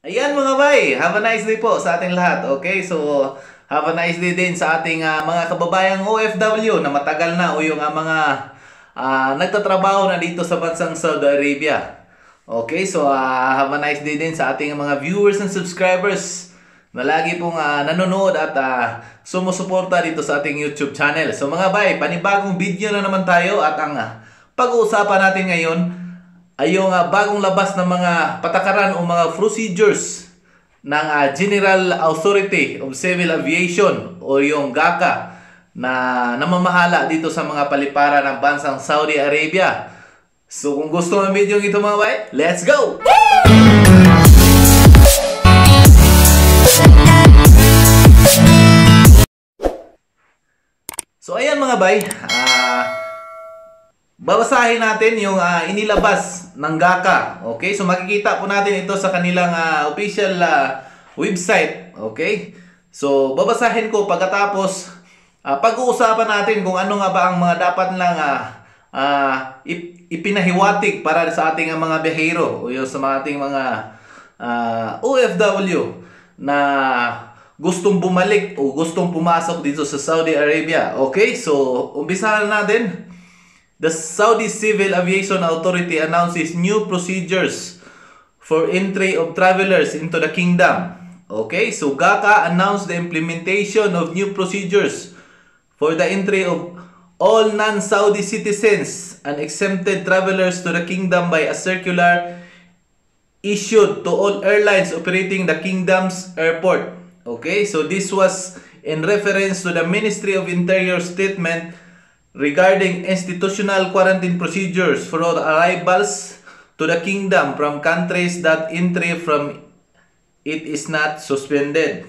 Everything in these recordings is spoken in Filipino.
Ayan mga bay, have a nice day po sa ating lahat. Okay, so have a nice day din sa ating mga kababayang OFW na matagal na o yung mga nagtatrabaho na dito sa bansang Saudi Arabia. Okay, so have a nice day din sa ating mga viewers and subscribers na lagi pong nanonood at sumusuporta dito sa ating YouTube channel. So mga bay, panibagong video na naman tayo at ang pag-uusapan natin ngayon ay yung bagong labas ng mga patakaran o mga procedures ng General Authority of Civil Aviation o yung GACA na namamahala dito sa mga paliparan ng bansang Saudi Arabia. So kung gusto ng video ito mga bay, let's go! So ayan mga bay, babasahin natin yung inilabas ng GACA. Okay? So makikita po natin ito sa kanilang official website. Okay? So babasahin ko pagkatapos pag-uusapan natin kung ano nga ba ang mga dapat lang ipinahiwatig para sa ating mga biyahero o yung sa ating mga OFW na gustong bumalik o gustong pumasok dito sa Saudi Arabia. Okay? So umpisahan natin. The Saudi Civil Aviation Authority announces new procedures for entry of travelers into the kingdom. Okay, so GACA announced the implementation of new procedures for the entry of all non-Saudi citizens and exempted travelers to the kingdom by a circular issued to all airlines operating the kingdom's airport. Okay, so this was in reference to the Ministry of Interior statement regarding institutional quarantine procedures for all arrivals to the kingdom from countries that entry from it is not suspended.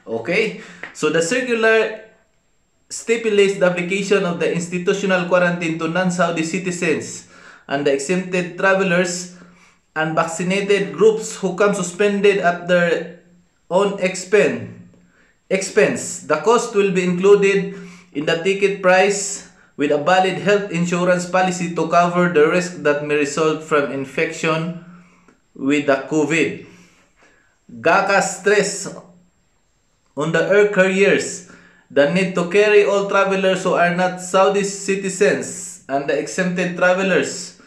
Okay? So the circular stipulates the application of the institutional quarantine to non-Saudi citizens and the exempted travelers and vaccinated groups who come suspended at their own expense. The cost will be included in the ticket price with a valid health insurance policy to cover the risk that may result from infection with the COVID. GACA stress on the air carriers the need to carry all travelers who are not Saudi citizens and the exempted travelers,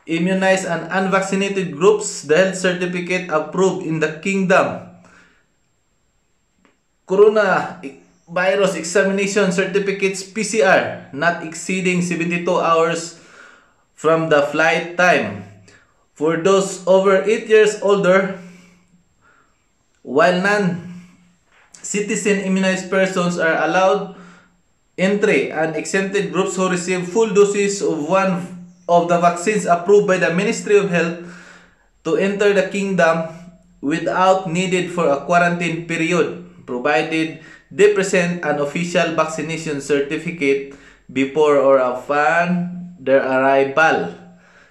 immunized and unvaccinated groups, the health certificate approved in the kingdom, coronavirus examination certificates PCR not exceeding 72 hours from the flight time for those over 8 years older, while non-citizen immunized persons are allowed entry, and exempted groups who receive full doses of one of the vaccines approved by the Ministry of Health to enter the kingdom without needed for a quarantine period, provided they present an official vaccination certificate before or upon their arrival.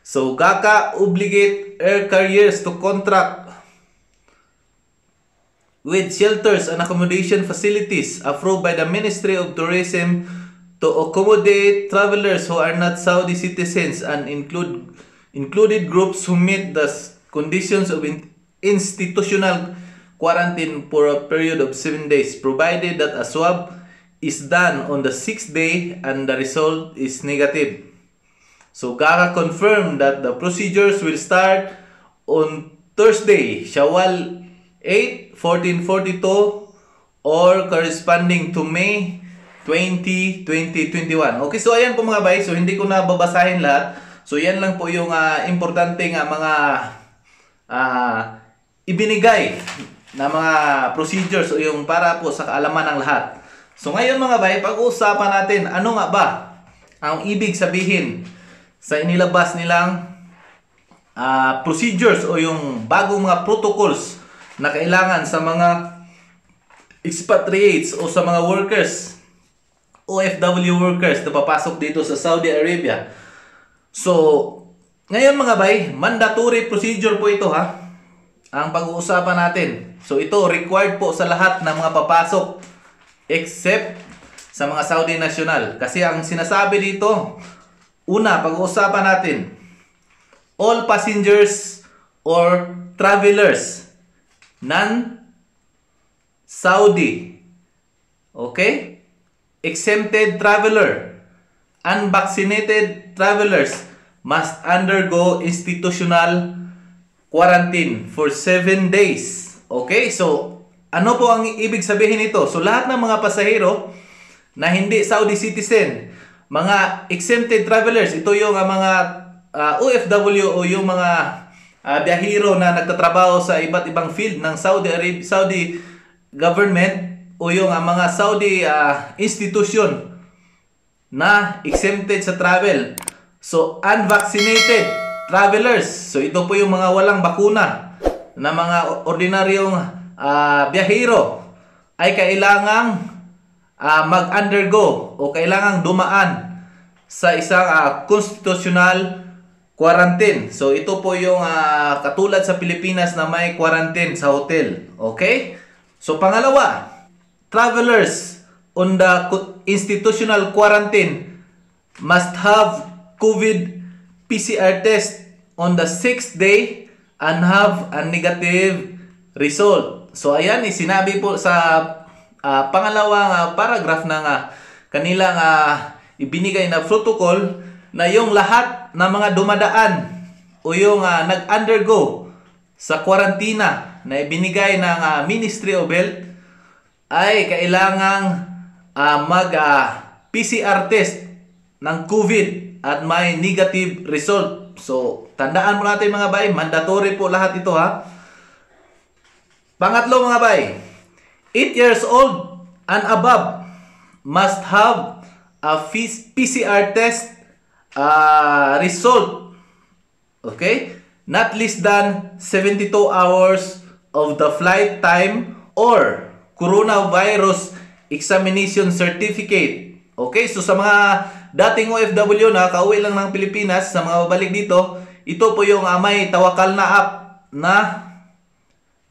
So GACA obligate air carriers to contract with shelters and accommodation facilities approved by the Ministry of Tourism to accommodate travelers who are not Saudi citizens and included groups who meet the conditions of institutional quarantine for a period of 7 days, provided that a swab is done on the 6th day and the result is negative. So GACA confirmed that the procedures will start on Thursday, Shawwal 8, 1442 or corresponding to May 20, 2021. Okay, so ayan po mga bay. So hindi ko na babasahin lahat. So yan lang po yung importante nga mga ibinigay na mga procedures o yung para po sa kaalaman ng lahat. So ngayon mga bay, pag-uusapan natin ano nga ba ang ibig sabihin sa inilabas nilang procedures o yung bagong mga protocols na kailangan sa mga expatriates o sa mga workers, OFW workers na papasok dito sa Saudi Arabia. So ngayon mga bay, mandatory procedure po ito ha, ang pag-uusapan natin. So ito required po sa lahat ng mga papasok except sa mga Saudi national. Kasi ang sinasabi dito, una, pag-uusapan natin, all passengers or travelers non-Saudi. Okay? Exempted traveler. Unvaccinated travelers must undergo institutional quarantine for 7 days. Okay? So, ano po ang ibig sabihin nito? So, lahat ng mga pasahero na hindi Saudi citizen, mga exempted travelers, ito yung mga OFW o yung mga biyahero na nagtatrabaho sa iba't ibang field ng Saudi government o yung mga Saudi institution na exempted sa travel. So, unvaccinated travelers. So, ito po yung mga walang bakuna na mga ordinaryong biyahero ay kailangang mag-undergo o kailangang dumaan sa isang constitutional quarantine. So, ito po yung katulad sa Pilipinas na may quarantine sa hotel. Okay? So, pangalawa, travelers on the institutional quarantine must have COVID PCR test on the 6th day and have a negative result. So, ayan, sinabi po sa pangalawang paragraph ng kanilang ibinigay na protocol na yung lahat ng mga dumadaan o yung nag-undergo sa kwarantina na ibinigay ng Ministry of Health ay kailangang mag-PCR test ng COVID at may negative result. So, tandaan mo natin mga bay, mandatory po lahat ito ha. Pangatlo mga bay, 8 years old and above must have a PCR test result. Okay? Not less than 72 hours of the flight time or coronavirus examination certificate. Okay? So sa mga dating OFW na kauwi lang ng Pilipinas, sa mga babalik dito, ito po yung may tawakal na app na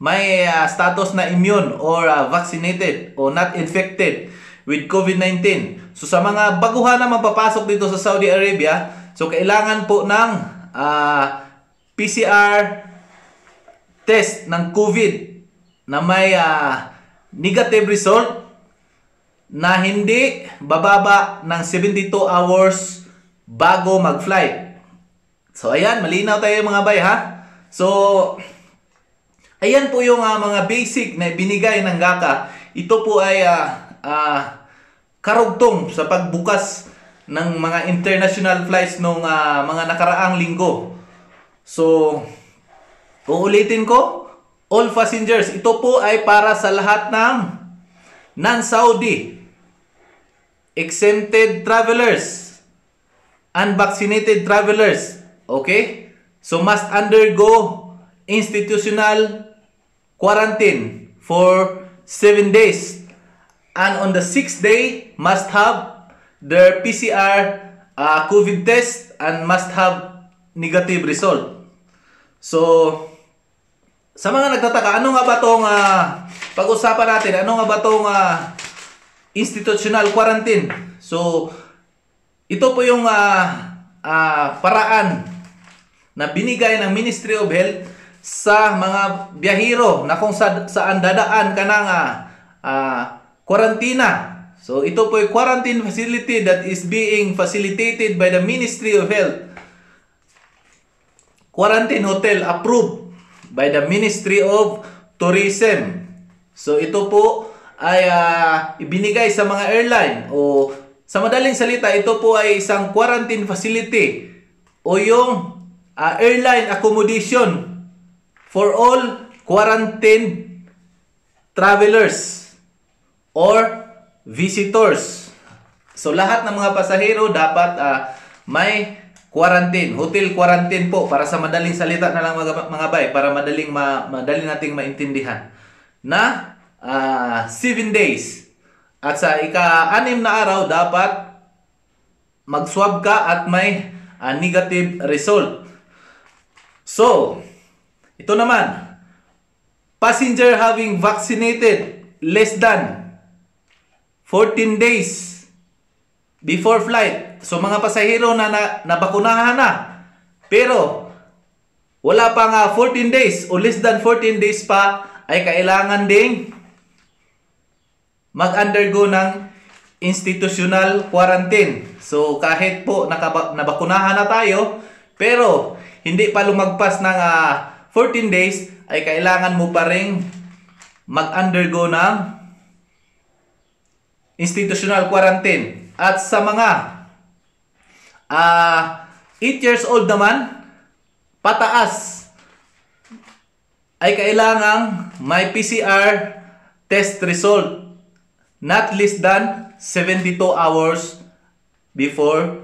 may status na immune or vaccinated or not infected with COVID-19. So sa mga baguhan na magpapasok dito sa Saudi Arabia, so kailangan po ng PCR test ng COVID na may negative result na hindi bababa ng 72 hours bago mag-flight. So ayan, malinaw tayo mga bay ha. So ayan po yung mga basic na binigay ng GACA. Ito po ay karugtong sa pagbukas ng mga international flights nung mga nakaraang linggo. So, uulitin ko, all passengers, ito po ay para sa lahat ng non-Saudi, exempted travelers, unvaccinated travelers. Okay? So, must undergo institutional quarantine for 7 days, and on the 6th day must have their PCR COVID test and must have negative result. So sa mga nagtataka, ano nga ba tong pag-usapan natin, ano nga ba tong institutional quarantine? So ito po yung paraan na binigay ng Ministry of Health sa mga biyahero na kung saan dadaan ka ng quarantina. So ito po ay quarantine facility that is being facilitated by the Ministry of Health. Quarantine hotel approved by the Ministry of Tourism. So ito po ay ibinigay sa mga airline, o sa madaling salita, ito po ay isang quarantine facility o yung airline accommodation for all quarantined travelers or visitors. So lahat ng mga pasahero dapat may quarantine, hotel quarantine po, para sa madaling salita na lang mga bay, para madali nating maintindihan, na 7 days. At sa ika-6 na araw dapat mag-swab ka at may negative result. So ito naman, passenger having vaccinated less than 14 days before flight. So mga pasahero na nabakunahan na, pero wala pang 14 days o less than 14 days pa, ay kailangan ding mag-undergo ng institutional quarantine. So kahit po nabakunahan na tayo, pero hindi pa lumagpas ng 14 days, ay kailangan mo pa ring mag-undergo ng institutional quarantine. At sa mga 8 years old naman, pataas, ay kailangang may PCR test result not less than 72 hours before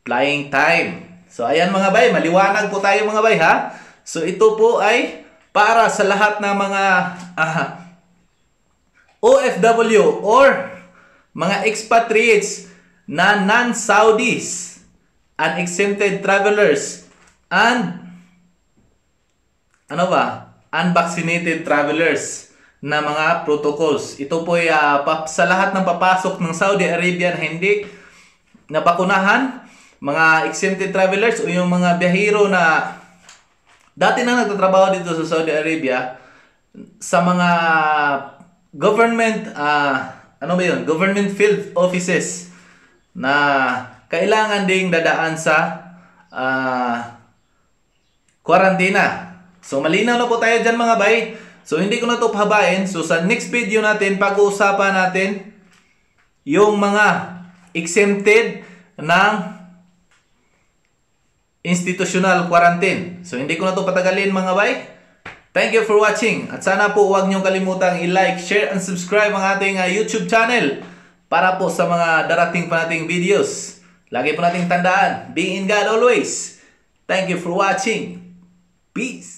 flying time. So ayan mga bay, maliwanag po tayo mga bay ha. So ito po ay para sa lahat ng mga OFW or mga expatriates na non-Saudis, unexempted travelers, and unvaccinated travelers na mga protocols. Ito po ay sa lahat ng papasok ng Saudi Arabia na hindi nabakunahan, mga exempted travelers o yung mga biyahero na dati na nagtatrabaho dito sa Saudi Arabia sa mga government government field offices na kailangan ding dadaan sa quarantena. So malinaw na po tayo dyan mga bay. So hindi ko na ito pahabain. So sa next video natin, pag-uusapan natin yung mga exempted ng institutional quarantine. So hindi ko na ito patagalin mga bay. Thank you for watching. At sana po huwag niyong kalimutang i-like, share, and subscribe ang ating YouTube channel para po sa mga darating pa nating videos. Lagi po nating tandaan, be in God always. Thank you for watching. Peace.